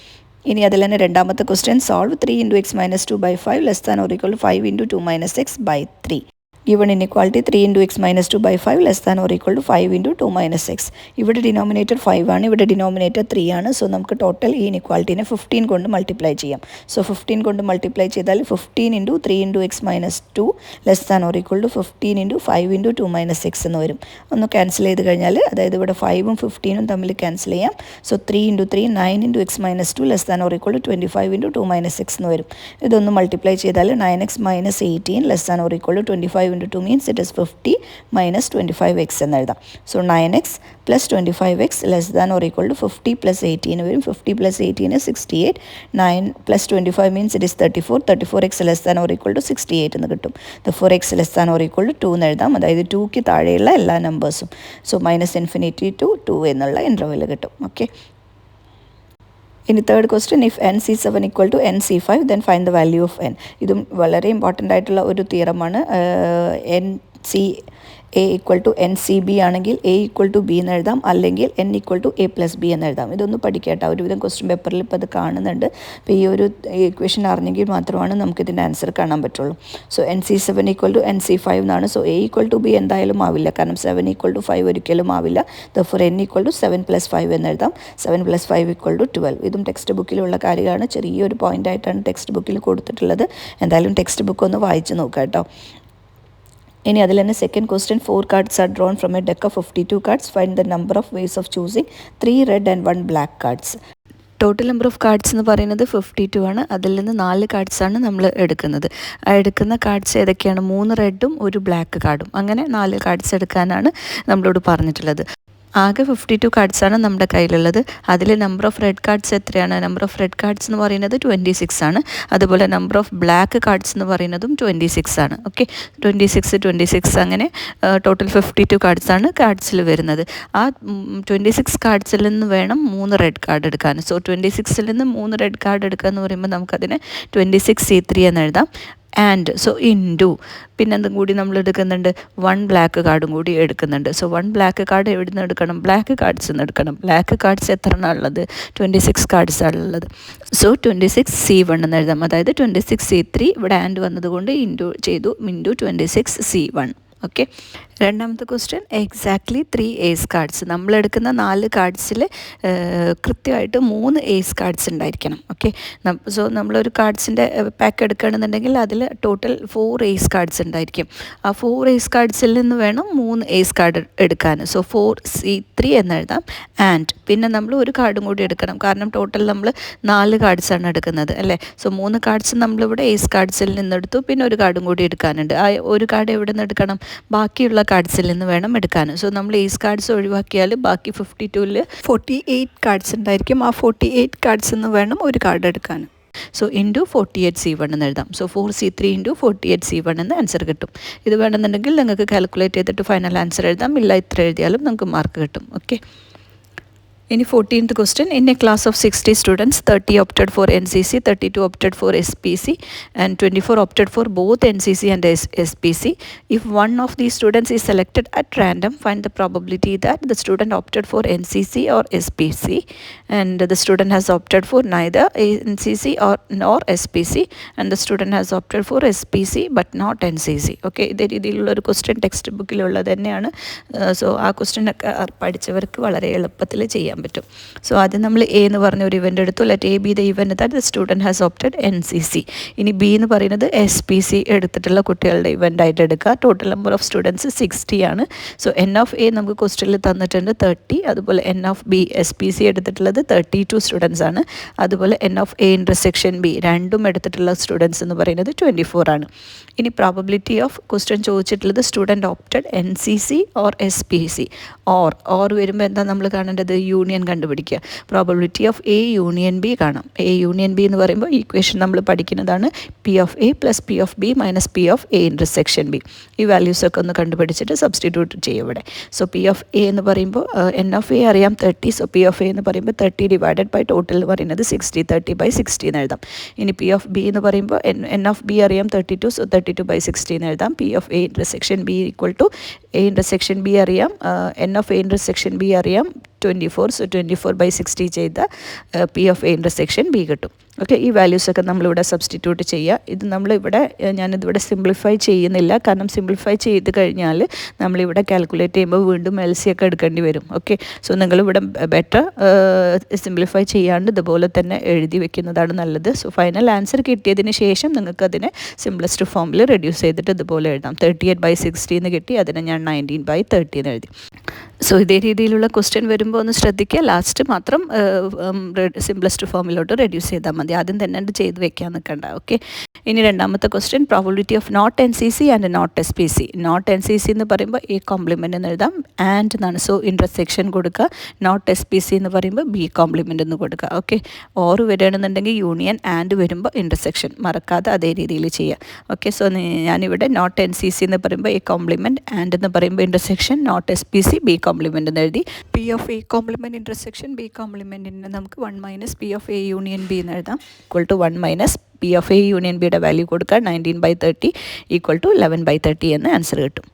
ഇനി അതിൽ തന്നെ രണ്ടാമത്തെ question, solve 3 × x - 2/5 < or = 5 × 2 - x/3. Given inequality 3 into x minus 2 by 5 less than or equal to 5 into 2 minus x. ഇവിടെ ഡിനോമിനേറ്റർ 5 ആണ്, ഇവിടെ ഡിനോമിനേറ്റർ 3 ആണ്. സോ നമുക്ക് ടോട്ടൽ ഈ ഇനിക്വാളിറ്റീനെ 15 കൊണ്ട് മൾട്ടിപ്ലൈ ചെയ്യാം. സോ 15 കൊണ്ട് മൾട്ടിപ്ലൈ ചെയ്താൽ 15 into 3 into x minus 2 less than or equal to 15 into 5 into 2 minus x എന്ന് വരും. ഒന്ന് ക്യാൻസൽ ചെയ്ത് കഴിഞ്ഞാൽ, അതായത് ഇവിടെ 5ഉം 15ഉം തമ്മിൽ ക്യാൻസൽ ചെയ്യാം. So 3 into 3 9 into x minus 2 less than or equal to 25 into 2 minus x എന്ന് വരും. ഇതൊന്ന് മൾട്ടിപ്ലൈ ചെയ്താൽ 9x minus 18 less than or equal to 25 into 2 means it is 50 minus 25x എന്ന് എഴുതാം. So 9x plus 25x less than or equal to 50 plus 18 വരും. 50 plus 18 68. 9 plus 25 means it is 34. 34x less than or equal to 68 എന്ന് കിട്ടും. 4x less than or equal to 2 എന്ന് എഴുതാം. അതായത് 2ക്ക് താഴെയുള്ള എല്ലാ നമ്പേഴ്സും. സോ മൈനസ് ഇൻഫിനിറ്റി ടു 2 എന്നുള്ള ഇൻ്റർവെൽ കിട്ടും. ഓക്കെ. ഇനി third question, if NC7 equal to NC5 then find the value of n. ഇതും വളരെ ഇമ്പോർട്ടൻ്റ് ആയിട്ടുള്ള ഒരു തിയറമാണ്. A ഈക്വൽ ടു NCB ആണെങ്കിൽ A ഈക്വൽ ടു B എന്ന് എഴുതാം, അല്ലെങ്കിൽ N equal to A plus B എന്ന് എഴുതാം. ഇതൊന്ന് പഠിക്കട്ടെ, ഒരുവിധം ക്വസ്റ്റ്യൻ പേപ്പറിൽ ഇപ്പോൾ അത് കാണുന്നുണ്ട്. അപ്പോൾ ഈ ഒരു ഇക്വേഷൻ അറിഞ്ഞെങ്കിൽ മാത്രമാണ് നമുക്കിതിൻ്റെ ആൻസർ കാണാൻ പറ്റുള്ളൂ. So NC7 equal to NC5 എന്നാണ്. So A equal to B എന്തായാലും ആവില്ല, കാരണം 7 ഈക്വൽ ടു 5 ഒരിക്കലും ആവില്ല. Therefore N equal to 7 plus 5 എന്ന് എഴുതാം. 7 പ്ലസ് 5 ഈക്വൽ ടു 12. ഇതും ടെക്സ്റ്റ് ബുക്കിലുള്ള കാര്യമാണ്. ചെറിയൊരു പോയിൻ്റായിട്ടാണ് ടെക്സ്റ്റ് ബുക്കിൽ കൊടുത്തിട്ടുള്ളത്. എന്തായാലും ടെക്സ്റ്റ് ബുക്ക് ഒന്ന് വായിച്ച് നോക്കാം കേട്ടോ. ഇനി അതിൽ തന്നെ second question, 4 cards are drawn from a deck of 52 cards. Find the number of ways of choosing 3 red and 1 black cards. Total number of cards എന്ന് പറയുന്നത് 52 ആണ്. അതിൽ നിന്ന് 4 കാർഡ്സാണ് നമ്മൾ എടുക്കുന്നത്. ആ എടുക്കുന്ന കാർഡ്സ് ഏതൊക്കെയാണ്? 3 റെഡും 1 ബ്ലാക്ക് കാർഡും. അങ്ങനെ 4 കാർഡ്സ് എടുക്കാനാണ് നമ്മളോട് പറഞ്ഞിട്ടുള്ളത്. ആകെ 52 കാർഡ്സാണ് നമ്മുടെ കയ്യിലുള്ളത്. അതിൽ നമ്പർ ഓഫ് റെഡ് കാർഡ്സ് എത്രയാണ്? നമ്പർ ഓഫ് റെഡ് കാർഡ്സ് എന്ന് പറയുന്നത് 26 ആണ്. അതുപോലെ നമ്പർ ഓഫ് ബ്ലാക്ക് കാർഡ്സ് എന്ന് പറയുന്നതും 26 ആണ്. ഓക്കെ, 26 അങ്ങനെ ടോട്ടൽ 52 കാർഡ്സാണ് കാർഡ്സിൽ വരുന്നത്. ആ 26 കാർഡ്സിൽ നിന്ന് വേണം 3 റെഡ് കാർഡ് എടുക്കാൻ. സോ 26ൽ നിന്ന് 3 റെഡ് കാർഡ് എടുക്കുക എന്ന് പറയുമ്പോൾ നമുക്കതിനെ 26C3 എന്ന് എഴുതാം. ആൻഡ് സോ ഇൻറ്റു പിന്നെന്തും കൂടി നമ്മൾ എടുക്കുന്നുണ്ട്, 1 ബ്ലാക്ക് കാർഡും കൂടി എടുക്കുന്നുണ്ട്. സോ 1 ബ്ലാക്ക് കാർഡ് എവിടെ നിന്ന് എടുക്കണം? ബ്ലാക്ക് കാർഡ്സ് നിന്ന് എടുക്കണം. ബ്ലാക്ക് കാർഡ്സ് എത്ര എണ്ണം ഉള്ളത്? 26 കാർഡ്സാണ് ഉള്ളത്. സോ 26C1 എന്ന് എഴുതാം. അതായത് 26C3 ഇവിടെ ആൻഡ് വന്നതുകൊണ്ട് ഇൻറ്റു ചെയ്തു, ഇൻറ്റു 26C1. ഓക്കെ. രണ്ടാമത്തെ ക്വസ്റ്റ്യൻ, എക്സാക്ട്ലി 3 ഏസ് കാർഡ്സ്. നമ്മളെടുക്കുന്ന 4 കാർഡ്സിൽ കൃത്യമായിട്ട് 3 ഏസ് കാർഡ്സ് ഉണ്ടായിരിക്കണം. ഓക്കെ. സോ നമ്മളൊരു കാർഡ്സിൻ്റെ പാക്ക് എടുക്കുകയാണെന്നുണ്ടെങ്കിൽ അതിൽ ടോട്ടൽ 4 ഏസ് കാർഡ്സ് ഉണ്ടായിരിക്കും. ആ 4 ഏസ് കാർഡ്സിൽ നിന്ന് വേണം 3 ഏസ് കാർഡ് എടുക്കാൻ. സോ 4C3 എന്നെഴുതാം. ആൻഡ് പിന്നെ നമ്മൾ ഒരു കാർഡും കൂടി എടുക്കണം, കാരണം ടോട്ടൽ നമ്മൾ 4 കാർഡ്സാണ് എടുക്കുന്നത് അല്ലേ. സോ 3 കാർഡ്സ് നമ്മളിവിടെ ഏസ് കാർഡ്സിൽ നിന്നെടുത്തു, പിന്നെ ഒരു കാർഡും കൂടി എടുക്കാനുണ്ട്. ആ ഒരു കാർഡ് എവിടെ നിന്ന് എടുക്കണം? ബാക്കിയുള്ള കാർഡ്സിൽ നിന്ന് വേണം എടുക്കാൻ. സോ നമ്മൾ ഏസ് കാർഡ്സ് ഒഴിവാക്കിയാൽ ബാക്കി 52ൽ 48 കാർഡ്സ് ഉണ്ടായിരിക്കും. ആ 48 കാർഡ്സിൽ നിന്ന് വേണം ഒരു കാർഡ് എടുക്കാൻ. സോ ഇൻറ്റു 48C1 എന്ന് എഴുതാം. സോ 4C3 ഇൻറ്റു 48C1 എന്ന് ആൻസർ കിട്ടും. ഇത് വേണമെന്നുണ്ടെങ്കിൽ നിങ്ങൾക്ക് കാൽക്കുലേറ്റ് ചെയ്തിട്ട് ഫൈനൽ ആൻസർ എഴുതാം. ഇല്ല ഇത്ര എഴുതിയാലും നമുക്ക് മാർക്ക് കിട്ടും. ഓക്കെ. ഇനി 14th question, in a class of 60 students, 30 opted for NCC, 32 opted for SPC and 24 opted for both NCC and SPC. If one of these students is selected at random, find the probability that the student opted for NCC or SPC and the student has opted for neither NCC or nor SPC and the student has opted for SPC but not NCC. Okay, ഇതേ രീതിയിലുള്ളൊരു question text ബുക്കിലുള്ളത് തന്നെയാണ്. So ആ ക്വസ്റ്റ്യനൊക്കെ പഠിച്ചവർക്ക് വളരെ എളുപ്പത്തിൽ ചെയ്യാം പറ്റും. So ആദ്യം നമ്മൾ എ എന്ന് പറഞ്ഞ ഒരു ഇവൻ്റ് എടുത്തു. Let A B the event that the student has opted NCC. ഇനി ബി എന്ന് പറയുന്നത് SPC എടുത്തിട്ടുള്ള കുട്ടികളുടെ ഇവൻ്റ് ആയിട്ട് എടുക്കുക. ടോട്ടൽ നമ്പർ ഓഫ് സ്റ്റുഡൻസ് 60 ആണ്. സോ N ഓഫ് എ നമുക്ക് ക്വസ്റ്റ്യനിൽ തന്നിട്ടുണ്ട് 30. അതുപോലെ N ഓഫ് ബി SPC എടുത്തിട്ടുള്ളത് 32 സ്റ്റുഡൻസ് ആണ്. അതുപോലെ N of A intersection B രണ്ടും എടുത്തിട്ടുള്ള സ്റ്റുഡൻസ് എന്ന് പറയുന്നത് 24 ആണ്. ഇനി പ്രോബബിലിറ്റി ഓഫ് ക്വസ്റ്റ്യൻ ചോദിച്ചിട്ടുള്ളത് student opted NCC or SPC. Or വരുമ്പോൾ എന്താ നമ്മൾ കാണേണ്ടത്? യൂണിയൻ കണ്ടുപിടിക്കുക. Probability of A union B കാണാം. എ യൂണിയൻ ബി എന്ന് പറയുമ്പോൾ ഈക്വേഷൻ നമ്മൾ പഠിക്കുന്നതാണ് P of A plus P of B minus P of A intersection B. ഈ വാല്യൂസൊക്കെ ഒന്ന് കണ്ടുപിടിച്ചിട്ട് സബ്സ്റ്റിറ്റ്യൂട്ട് ചെയ്യും ഇവിടെ. സോ P ഓഫ് എ എന്ന് പറയുമ്പോൾ N ഓഫ് എ അറിയാം 30. സോ P ഓഫ് എ എന്ന് പറയുമ്പോൾ 30 ഡിവൈഡഡ് ബൈ ടോട്ടൽ എന്ന് പറയുന്നത് 60. 30/60 എന്ന് എഴുതാം. ഇനി P ഓഫ് ബി എന്ന് പറയുമ്പോൾ N ഓഫ് ബി അറിയാം 32. സോ 32/60 എന്ന് എഴുതാം. P of A intersection B equal to A intersection B അറിയാം, N of A intersection B അറിയാം 24. സോ 24/60 ചെയ്ത P of A intersection B കിട്ടും. ഓക്കെ, ഈ വാല്യൂസൊക്കെ നമ്മളിവിടെ സബ്സ്റ്റിറ്റ്യൂട്ട് ചെയ്യുക. ഇത് നമ്മളിവിടെ ഞാനിതിവിടെ സിംപ്ലിഫൈ ചെയ്യുന്നില്ല, കാരണം സിംപ്ലിഫൈ ചെയ്ത് കഴിഞ്ഞാൽ നമ്മളിവിടെ കാൽക്കുലേറ്റ് ചെയ്യുമ്പോൾ വീണ്ടും LC ഒക്കെ എടുക്കേണ്ടി വരും. ഓക്കെ, സോ നിങ്ങളിവിടെ ബെറ്റർ സിംപ്ലിഫൈ ചെയ്യാണ്ട് ഇതുപോലെ തന്നെ എഴുതി വെക്കുന്നതാണ് നല്ലത്. സോ ഫൈനൽ ആൻസർ കിട്ടിയതിന് ശേഷം നിങ്ങൾക്ക് അതിനെ സിംപ്ലസ്റ്റ് ഫോമിൽ റെഡ്യൂസ് ചെയ്തിട്ട് ഇതുപോലെ എഴുതാം. 38/60 എന്ന് കിട്ടി, അതിനെ ഞാൻ 19/30 എന്ന് എഴുതി. സോ ഇതേ രീതിയിലുള്ള ക്വസ്റ്റ്യൻ വരുമ്പോൾ ഒന്ന് ശ്രദ്ധിക്കുക, ലാസ്റ്റ് മാത്രം സിംപ്ലസ്റ്റ് ഫോമിലോട്ട് റെഡ്യൂസ് ചെയ്താൽ മതി, ആദ്യം തന്നെ ചെയ്ത് വെക്കാൻ നിൽക്കണ്ട. ഓക്കെ, ഇനി രണ്ടാമത്തെ question, probability of not NCC and not SPC. Not NCC എന്ന് പറയുമ്പോൾ എ കോംപ്ലിമെൻ്റ് എന്ന് എഴുതാം, ആൻഡ് എന്നാണ്, സോ ഇൻ്റർസെക്ഷൻ കൊടുക്കുക. നോട്ട് SPC എന്ന് പറയുമ്പോൾ ബി കോംപ്ലിമെൻ്റ് എന്ന് കൊടുക്കുക. ഓക്കെ, ഓർ വരികയാണെന്നുണ്ടെങ്കിൽ യൂണിയൻ, ആൻഡ് വരുമ്പോൾ ഇൻ്റർസെക്ഷൻ, മറക്കാതെ അതേ രീതിയിൽ ചെയ്യുക. ഓക്കെ, സോ ഞാനിവിടെ നോട്ട് NCC എന്ന് പറയുമ്പോൾ എ കോംപ്ലിമെൻറ്റ്, ആൻഡ് എന്ന് പറയുമ്പോൾ intersection, not SPC B complement എന്ന് എഴുതി. P of A complement intersection B കോംപ്ലിമെൻറ്റിന് നമുക്ക് 1 - P of A union B എന്ന് എഴുതാം, equal to 1 - P of A union ബിയുടെ വാല്യൂ കൊടുക്കുക, 19/30 ഈക്വൽ ടു 11/30 എന്ന് ആൻസർ കിട്ടും.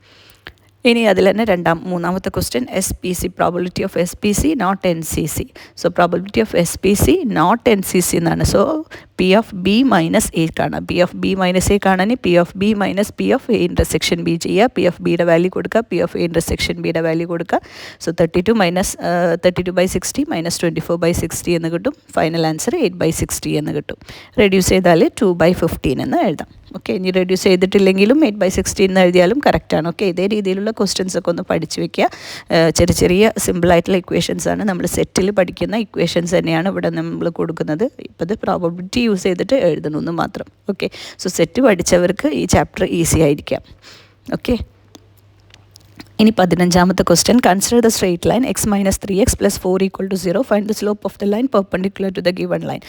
ഇനി അതിൽ തന്നെ മൂന്നാമത്തെ question, SPC, probability of SPC not NCC. So probability of SPC not NCC എന്നാണ്. So P of B minus A കാണാം. P of B minus A കാണാൻ P of B minus P of A intersection B ചെയ്യുക. P of ബിയുടെ value കൊടുക്കുക, P of A intersection ബിയുടെ value കൊടുക്കുക. So 32/60 - 24/60 എന്ന് കിട്ടും. ഫൈനൽ ആൻസർ 8/60 എന്ന് കിട്ടും. റെഡ്യൂസ് ചെയ്താൽ 2/15 എന്ന് എഴുതാം. ഓക്കെ, ഇനി റെഡ്യൂസ് ചെയ്തിട്ടില്ലെങ്കിലും 8/16 എന്ന് എഴുതിയാലും കറക്റ്റാണ്. ഓക്കെ, ഇതേ രീതിയിലുള്ള ക്വസ്റ്റ്യൻസ് ഒക്കെ ഒന്ന് പഠിച്ചു വെക്കുക. ചെറിയ സിമ്പിളായിട്ടുള്ള ഇക്വേഷൻസ് ആണ്, നമ്മൾ സെറ്റിൽ പഠിക്കുന്ന ഇക്വേഷൻസ് തന്നെയാണ് ഇവിടെ നമ്മൾ കൊടുക്കുന്നത്. ഇപ്പോൾ ഇത് പ്രോബബിലിറ്റി യൂസ് ചെയ്തിട്ട് എഴുതണമെന്ന് മാത്രം. ഓക്കെ, സോ സെറ്റ് പഠിച്ചവർക്ക് ഈ ചാപ്റ്റർ ഈസി ആയിരിക്കാം. ഓക്കെ, ഇനി 15ാമത്തെ question, consider the straight line x - 3x + 4 = 0. Find the slope of the line perpendicular to the given line.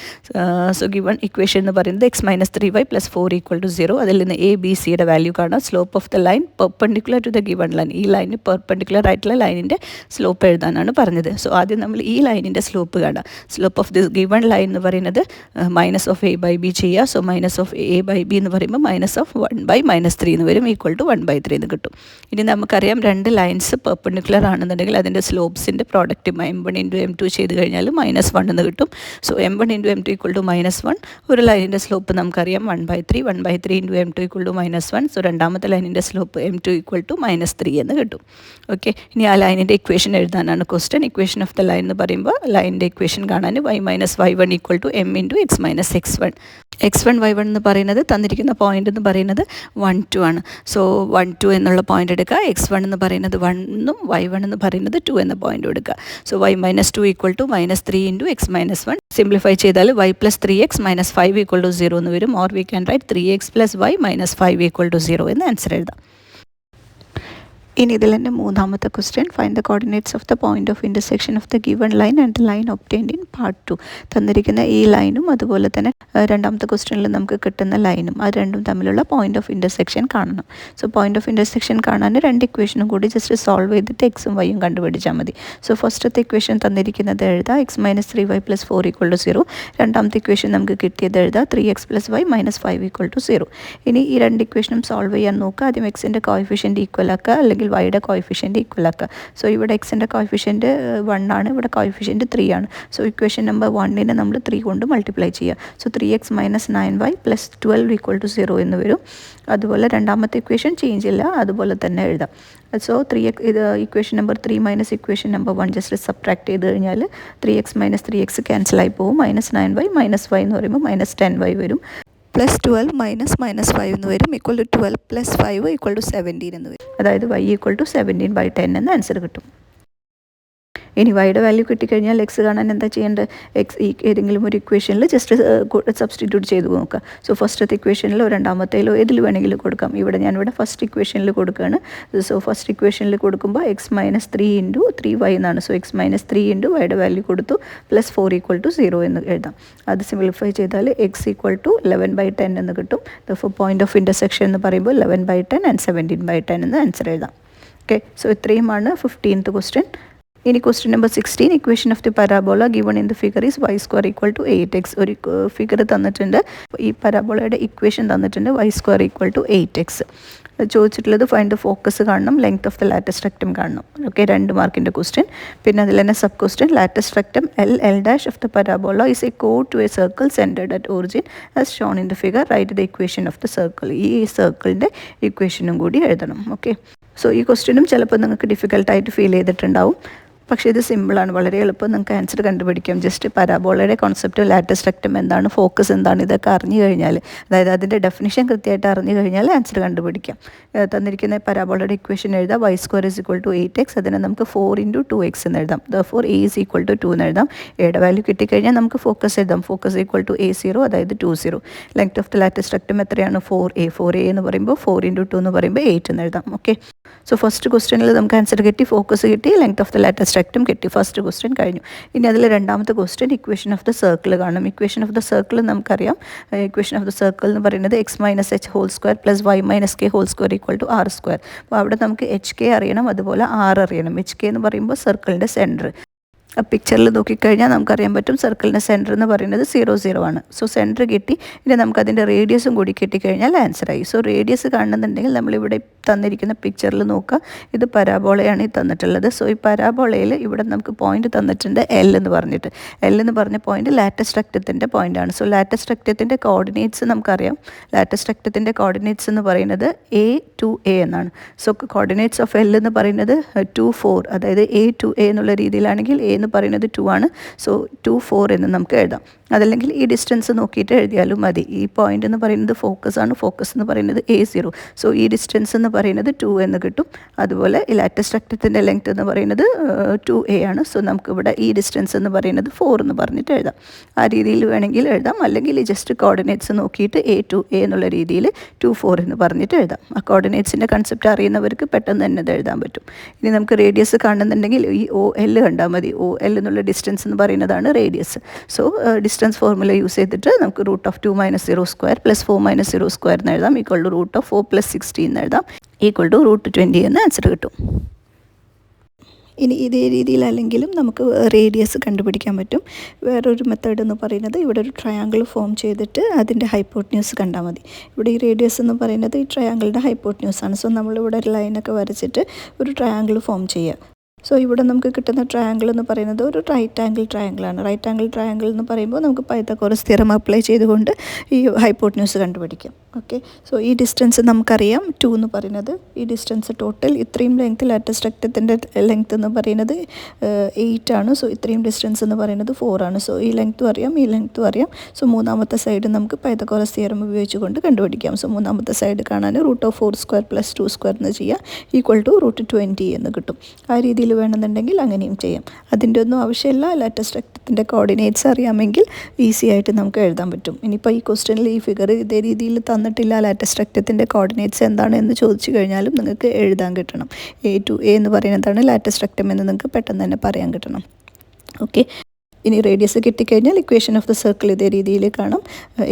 So given equation എന്ന് പറയുന്നത് x - 3y + 4 = 0. അതിൽ നിന്ന് ABCയുടെ വാല്യൂ കാണാം. Slope of the line perpendicular to the given line, ഈ ലൈനിന് perpendicular ആയിട്ടുള്ള ലൈനിൻ്റെ സ്ലോപ്പ് എഴുതാനാണ് പറഞ്ഞത്. സോ ആദ്യം നമ്മൾ ഈ ലൈനിൻ്റെ സ്ലോപ്പ് കാണാം. Slope of this given line എന്ന് പറയുന്നത് മൈനസ് ഓഫ് A/B ചെയ്യുക. സോ മൈനസ് ഓഫ് A/B എന്ന് പറയുമ്പോൾ മൈനസ് ഓഫ് 1/-3 എന്ന് വരും, ഈക്വൽ ടു 1/3 എന്ന് കിട്ടും. ഇനി നമുക്കറിയാം രണ്ട് ലൈൻസ് പെർപെൻഡിക്കുലർ ആണെന്നുണ്ടെങ്കിൽ അതിൻ്റെ സ്ലോപ്സിൻ്റെ പ്രോഡക്റ്റ് M1 × M2 ചെയ്ത് കഴിഞ്ഞാൽ -1 എന്ന് കിട്ടും. So M1 × M2 = -1. ഒരു ലൈനിൻ്റെ സ്ലോപ്പ് നമുക്കറിയാം 1/3, 1/3 × M2 = -1. സോ രണ്ടാമത്തെ ലൈനിൻ്റെ സ്ലോപ്പ് M2 = -3 എന്ന് കിട്ടും. ഓക്കെ, ഇനി ആ ലൈനിൻ്റെ ഇക്വേഷൻ എഴുതാനാണ് question. Equation of the line എന്ന് പറയുമ്പോൾ ലൈനിൻ്റെ ഇക്വേഷൻ കാണാൻ y - y1 = m × x - x1. x1 y1 എന്ന് പറയുന്നത് തന്നിരിക്കുന്ന പോയിന്റ് എന്ന് പറയുന്നത് 1, 2 ആണ്. സോ 1, 2 എന്നുള്ള പോയിന്റ് എടുക്കുക. x1 എന്ന് പറയുന്നത് 1 എന്നും y1 എന്ന് പറയുന്നത് 2 എന്ന പോയിന്റ് എടുക്കുക. So y - 2 = -3 × x - 1. സിംപ്ലിഫൈ ചെയ്താൽ y + 3x - 5 = 0 എന്ന് വരും. Or we can write 3x + y - 5 = 0 എന്ന് ആൻസർ എഴുതാം. ഇനി ഇതിൽ തന്നെ മൂന്നാമത്തെ question, find the coordinates of the point of intersection of the given line and the line obtained in part 2. തന്നിരിക്കുന്ന ഈ ലൈനും അതുപോലെ തന്നെ രണ്ടാമത്തെ ക്വസ്റ്റ്യനിൽ നമുക്ക് കിട്ടുന്ന ലൈനും, അത് രണ്ടും തമ്മിലുള്ള പോയിന്റ് ഓഫ് ഇൻ്റർസെക്ഷൻ കാണണം. സോ പോയിന്റ് ഓഫ് ഇൻ്റർസെക്ഷൻ കാണാൻ രണ്ട് ഇക്വേഷനും കൂടി ജസ്റ്റ് സോൾവ് ചെയ്തിട്ട് എക്സും വൈയും കണ്ടുപിടിച്ചാൽ മതി. സോ ഫസ്റ്റത്തെ ഇക്വേഷൻ തന്നിരിക്കുന്നത് എഴുതാം, x - 3y + 4 = 0. രണ്ടാമത്തെ ഇക്വേഷൻ നമുക്ക് കിട്ടിയത് എഴുതാം, 3x + y - 5 = 0. ഇനി ഈ രണ്ട് ഇക്വേഷനും സോൾവ് ചെയ്യാൻ നോക്കുക. ആദ്യം എക്സിൻ്റെ കോഎഫിഷ്യൻ്റ് ഈക്വൽ ആക്കുക, അല്ലെങ്കിൽ വൈയുടെ കോഎഫിഷ്യൻ്റ് ഈക്വൽ ആക്കുക. സോ ഇവിടെ എക്സിൻ്റെ കോഎഫിഷ്യൻ്റ് 1 ആണ്, ഇവിടെ കോഎഫിഷ്യൻ്റ് 3 ആണ്. സോ ഇക്വേഷൻ നമ്പർ 1നെ നമ്മൾ 3 കൊണ്ട് മൾട്ടിപ്ലൈ ചെയ്യുക. സോ 3x - 9y + 12 = 0 എന്ന് വരും. അതുപോലെ രണ്ടാമത്തെ ഇക്വേഷൻ ചേഞ്ച് ഇല്ല, അതുപോലെ തന്നെ എഴുതാം. സോ 3x ഇത് equation number 3 minus equation number 1 just subtract ചെയ്ത് കഴിഞ്ഞാൽ 3x - 3x ക്യാൻസലായി പോകും. -9y - y എന്ന് പറയുമ്പോൾ -10y വരും. +12 - -5 എന്ന് വരും, ഈക്വൽ ടു 12 + 5 = 17 എന്ന് വരും. അതായത് y = 17/10 എന്ന് ആൻസർ കിട്ടും. ഇനി വൈയുടെ വാല്യൂ കിട്ടിക്കഴിഞ്ഞാൽ എക്സ് കാണാൻ എന്താ ചെയ്യേണ്ടത്? എക്സ് ഏതെങ്കിലും ഒരു ഇക്വേഷനിൽ ജസ്റ്റ് സബ്സ്റ്റിറ്റ്യൂട്ട് ചെയ്ത് നോക്കുക. സോ ഫസ്റ്റത്തെ ഇക്വേഷനിലോ രണ്ടാമത്തേലോ ഏതിൽ വേണമെങ്കിലും കൊടുക്കാം. ഞാനിവിടെ ഫസ്റ്റ് ഇക്വേഷനിൽ കൊടുക്കുകയാണ്. സോ ഫസ്റ്റ് ഇക്വേഷനിൽ കൊടുക്കുമ്പോൾ x - 3 × 3y എന്നാണ്. സോ x - 3 × വൈയുടെ വാല്യൂ കൊടുത്തു, +4 = 0 എന്ന് എഴുതാം. അത് സിംപ്ലിഫൈ ചെയ്താൽ x = 11/10 എന്ന് കിട്ടും. ദോർഫോർ പോയിന്റ് ഓഫ് ഇൻ്റർസെക്ഷൻ എന്ന് പറയുമ്പോൾ 11/10 ആൻഡ് 17/10 എന്ന് ആൻസർ എഴുതാം. ഓക്കെ, സോ ഇത്രയുമാണ് 15th ക്വസ്റ്റ്യൻ. ഇനി question number 16, equation of the parabola given in the figure is y² = 8x. ഒരു ഫിഗർ തന്നിട്ടുണ്ട്, ഈ പരാബോളയുടെ ഇക്വേഷൻ തന്നിട്ടുണ്ട് y² = 8x. ചോദിച്ചിട്ടുള്ളത് ഫൈൻഡ് ദ ഫോക്കസ് കാണണം, length of the latus rectum കാണണം. ഓക്കെ, 2 മാർക്കിൻ്റെ ക്വസ്റ്റ്യൻ. പിന്നെ അതിൽ തന്നെ sub question, latus rectum L dash of the parabola is a കോഡ് to a circle centred at origin as shown in the figure, write the equation of the circle. ഈ സർക്കിളിൻ്റെ ഇക്വേഷനും കൂടി എഴുതണം. ഓക്കെ, സോ ഈ ക്വസ്റ്റ്യനും ചിലപ്പോൾ നിങ്ങൾക്ക് ഡിഫിക്കൽട്ടായിട്ട് ഫീൽ ചെയ്തിട്ടുണ്ടാവും. പക്ഷേ ഇത് സിമ്പിളാണ്, വളരെ എളുപ്പം നിങ്ങൾക്ക് ആൻസർ കണ്ടുപിടിക്കാം. ജസ്റ്റ് പരാബോളയുടെ കോൺസെപ്റ്റ്, ലാറ്റസ്റ്റ് റെക്റ്റം എന്താണ്, ഫോക്കസ് എന്താണ്, ഇതൊക്കെ അറിഞ്ഞു കഴിഞ്ഞാൽ, അതായത് അതിൻ്റെ ഡെഫിനിഷൻ കൃത്യമായിട്ട് അറിഞ്ഞു കഴിഞ്ഞാൽ ആൻസർ കണ്ടുപിടിക്കാം. തന്നിരിക്കുന്ന പരാബോളയുടെ ഇക്വേഷൻ എഴുതാം, y² = 8x. അതിനെ നമുക്ക് 4 × 2x എന്ന് എഴുതാം. therefore a = 2 എന്ന് എഴുതാം. എയുടെ വാല്യൂ കിട്ടിക്കഴിഞ്ഞാൽ നമുക്ക് ഫോക്കസ് എഴുതാം. ഫോക്കസ് = a0, അതായത് 20. Length of the latus rectum എത്രയാണ്? 4a എന്ന് പറയുമ്പോൾ 4 × 2 എന്ന് പറയുമ്പോൾ 8 എന്ന് എഴുതാം. ഓക്കെ, സോ ഫസ്റ്റ് ക്വസ്റ്റ്യനിൽ നമുക്ക് ആൻസർ കിട്ടി, ഫോക്കസ് കിട്ടി, length of the latus rectum കിട്ടി. ഫസ്റ്റ് ക്വസ്റ്റ്യൻ കഴിഞ്ഞു. ഇനി അതിൽ രണ്ടാമത്തെ question equation of the circle കാണും. ഇക്വേഷൻ ഓഫ് ദ സർക്കിൾ നമുക്കറിയാം. ഇക്വേഷൻ ഓഫ് ദ സർക്കിൾ എന്ന് പറയുന്നത് x - h² + y - k² = r². അപ്പോൾ അവിടെ നമുക്ക് HK അറിയണം, അതുപോലെ r അറിയണം. HK എന്ന് പറയുമ്പോൾ സർക്കിളിൻ്റെ സെൻറ്റർ. ആ പിക്ചറിൽ നോക്കിക്കഴിഞ്ഞാൽ നമുക്കറിയാൻ പറ്റും സർക്കിളിൻ്റെ സെൻറ്റർ എന്ന് പറയുന്നത് 0, 0 ആണ്. സോ സെൻറ്റർ കിട്ടി. ഇനി നമുക്കതിൻ്റെ റേഡിയസും കൂടി കിട്ടിക്കഴിഞ്ഞാൽ ആൻസറായി. സോ റേഡിയസ് കാണുന്നുണ്ടെങ്കിൽ നമ്മളിവിടെ തന്നിരിക്കുന്ന പിക്ചറിൽ നോക്കുക, ഇത് പരാബോളയാണ് ഈ തന്നിട്ടുള്ളത്. സോ ഈ പരാബോളയിൽ ഇവിടെ നമുക്ക് പോയിന്റ് തന്നിട്ടുണ്ട് L എന്ന് പറഞ്ഞിട്ട്. L എന്ന് പറഞ്ഞ പോയിന്റ് ലാറ്റസ്റ്റ് റെക്റ്റത്തിൻ്റെ പോയിൻ്റാണ്. സോ ലാറ്റസ്റ്റ് റെക്റ്റത്തിൻ്റെ കോർഡിനേറ്റ്സ് നമുക്കറിയാം. ലാറ്റസ്റ്റ് റെക്റ്റത്തിൻ്റെ കോർഡിനേറ്റ്സ് എന്ന് പറയുന്നത് A to A എന്നാണ്. സോ കോർഡിനേറ്റ്സ് ഓഫ് L എന്ന് പറയുന്നത് 2, 4, അതായത് A to A എന്നുള്ള രീതിയിലാണെങ്കിൽ A എന്ന് പറയുന്നത് 2 ആണ്. സോ 2, 4 എന്ന് നമുക്ക് എഴുതാം. അതല്ലെങ്കിൽ ഈ ഡിസ്റ്റൻസ് നോക്കിയിട്ട് എഴുതിയാലും മതി. ഈ പോയിന്റ് എന്ന് പറയുന്നത് ഫോക്കസ് ആണ്, ഫോക്കസ് എന്ന് പറയുന്നത് A0. സോ ഈ ഡിസ്റ്റൻസ് എന്ന് പറയുന്നത് 2 എന്ന് കിട്ടും. അതുപോലെ ഈ ലാറ്റസ്റ്റ് റെക്റ്റത്തിൻ്റെ ലെങ്ത് എന്ന് പറയുന്നത് 2a ആണ്. സോ നമുക്കിവിടെ ഈ ഡിസ്റ്റൻസ് എന്ന് പറയുന്നത് 4 എന്ന് പറഞ്ഞിട്ട് എഴുതാം. ആ രീതിയിൽ വേണമെങ്കിൽ എഴുതാം, അല്ലെങ്കിൽ ജസ്റ്റ് കോർഡിനേറ്റ്സ് നോക്കിയിട്ട് A to A എന്നുള്ള രീതിയിൽ 2, 4 എന്ന് പറഞ്ഞിട്ട് എഴുതാം. ആ കോർഡിനേറ്റ്സിൻ്റെ കൺസെപ്റ്റ് അറിയുന്നവർക്ക് പെട്ടെന്ന് തന്നെ ഇത് എഴുതാൻ പറ്റും. ഇനി നമുക്ക് റേഡിയസ് കാണുന്നുണ്ടെങ്കിൽ ഈ OL കണ്ടാൽ മതി. OL എന്നുള്ള ഡിസ്റ്റൻസ് എന്ന് പറയുന്നതാണ് radius. So distance formula use ചെയ്തിട്ട് നമുക്ക് √2 - 0² + 4 - 0² എന്ന് എഴുതാം. =√4 + 16 എന്ന് എഴുതാം. =√20 എന്ന് ആൻസർ കിട്ടും. ഇനി ഇതേ രീതിയിലല്ലെങ്കിലും നമുക്ക് റേഡിയസ് കണ്ടുപിടിക്കാൻ പറ്റും. വേറൊരു മെത്തേഡ് എന്ന് പറയുന്നത്, ഇവിടെ ഒരു ട്രയാങ്കിൾ ഫോം ചെയ്തിട്ട് അതിൻ്റെ ഹൈപ്പോട്ട്ന്യൂസ് കണ്ടാൽ മതി. ഇവിടെ ഈ റേഡിയസ് എന്ന് പറയുന്നത് ഈ ട്രയാങ്കിളിൻ്റെ ഹൈപ്പോട്ട്ന്യൂസ് ആണ്. സോ നമ്മളിവിടെ ഒരു ലൈനൊക്കെ വരച്ചിട്ട് ഒരു ട്രയാങ്കിൾ ഫോം ചെയ്യുക. സോ ഇവിടെ നമുക്ക് കിട്ടുന്ന ട്രയാങ്കിൾ എന്ന് പറയുന്നത് ഒരു റൈറ്റ് ആംഗിൾ ട്രയാങ്കിളാണ്. റൈറ്റ് ആംഗിൾ ട്രയാങ്കിൾ എന്ന് പറയുമ്പോൾ നമുക്ക് പൈതഗോറസ് തിയറം അപ്ലൈ ചെയ്തുകൊണ്ട് ഈ ഹൈപ്പോട്ട്ന്യൂസ് കണ്ടുപിടിക്കാം. ഓക്കെ, സോ ഈ ഡിസ്റ്റൻസ് നമുക്കറിയാം 2 എന്ന് പറയുന്നത്. ഈ ഡിസ്റ്റൻസ് ടോട്ടൽ ഇത്രയും ലെങ്ത്, ലാറ്റസ്റ്റ് റെക്റ്റത്തിൻ്റെ ലെങ്ത് എന്ന് പറയുന്നത് 8 ആണ്. സോ ഇത്രയും ഡിസ്റ്റൻസ് എന്ന് പറയുന്നത് 4 ആണ്. സോ ഈ ലെങ്ത്തും അറിയാം, ഈ ലെങ്ത്തും അറിയാം. സോ മൂന്നാമത്തെ സൈഡ് നമുക്ക് പൈതഗോറസ് തിയറം ഉപയോഗിച്ചുകൊണ്ട് കണ്ടുപിടിക്കാം. സോ മൂന്നാമത്തെ സൈഡ് കാണാൻ √4² + 2² എന്ന് ചെയ്യാം, =√20 എന്ന് കിട്ടും. ആ രീതിയിൽ വേണമെന്നുണ്ടെങ്കിൽ അങ്ങനെയും ചെയ്യാം. അതിൻ്റെ ഒന്നും ആവശ്യമില്ല. ലാറ്റസ്റ്റ് റെക്റ്റത്തിൻ്റെ കോർഡിനേറ്റ്സ് അറിയാമെങ്കിൽ ഈസി ആയിട്ട് നമുക്ക് എഴുതാൻ പറ്റും. ഇനിയിപ്പോൾ ഈ ക്വസ്റ്റ്യനിൽ ഈ ഫിഗർ ഇതേ രീതിയിൽ തന്നിട്ടില്ല, ലാറ്റസ്റ്റ് റെക്റ്റത്തിൻ്റെ കോർഡിനേറ്റ്സ് എന്താണ് എന്ന് ചോദിച്ചു കഴിഞ്ഞാലും നിങ്ങൾക്ക് എഴുതാൻ കിട്ടണം. A to A എന്ന് പറയുന്നതാണ് ലാറ്റസ്റ്റ് റെക്റ്റം എന്ന് നിങ്ങൾക്ക് പെട്ടെന്ന് തന്നെ പറയാൻ കിട്ടണം. ഓക്കെ, ഇനി റേഡിയസ് കിട്ടിക്കഴിഞ്ഞാൽ ഇക്വേഷൻ ഓഫ് ദ സർക്കിൾ ഇതേ രീതിയിൽ കാണാം.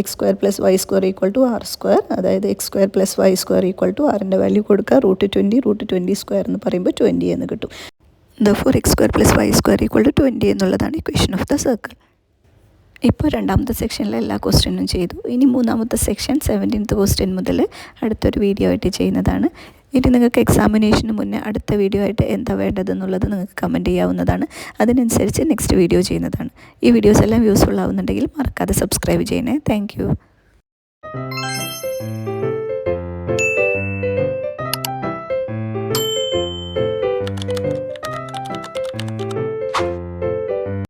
x² + y² = r², അതായത് x² + y² = r-ൻ്റെ വാല്യൂ കൊടുക്കുക. √20 √20² എന്ന് പറയുമ്പോൾ 20 എന്ന് കിട്ടും. therefore x² + y² = 20 എന്നുള്ളതാണ് ഇക്വേഷൻ ഓഫ് ദ സർക്കിൾ. ഇപ്പോൾ രണ്ടാമത്തെ സെക്ഷനിലെ എല്ലാ ക്വസ്റ്റ്യനും ചെയ്തു. ഇനി മൂന്നാമത്തെ സെക്ഷൻ 17th ക്വസ്റ്റ്യൻ മുതൽ അടുത്തൊരു വീഡിയോ ആയിട്ട് ചെയ്യുന്നതാണ്. ഇനി നിങ്ങൾക്ക് എക്സാമിനേഷന് മുന്നേ അടുത്ത വീഡിയോ ആയിട്ട് എന്താ വേണ്ടതെന്നുള്ളത് നിങ്ങൾക്ക് കമൻറ്റ് ചെയ്യാവുന്നതാണ്. അതിനനുസരിച്ച് നെക്സ്റ്റ് വീഡിയോ ചെയ്യുന്നതാണ്. ഈ വീഡിയോസ് എല്ലാം യൂസ്ഫുൾ ആവുന്നുണ്ടെങ്കിൽ മറക്കാതെ സബ്സ്ക്രൈബ് ചെയ്യണേ. താങ്ക്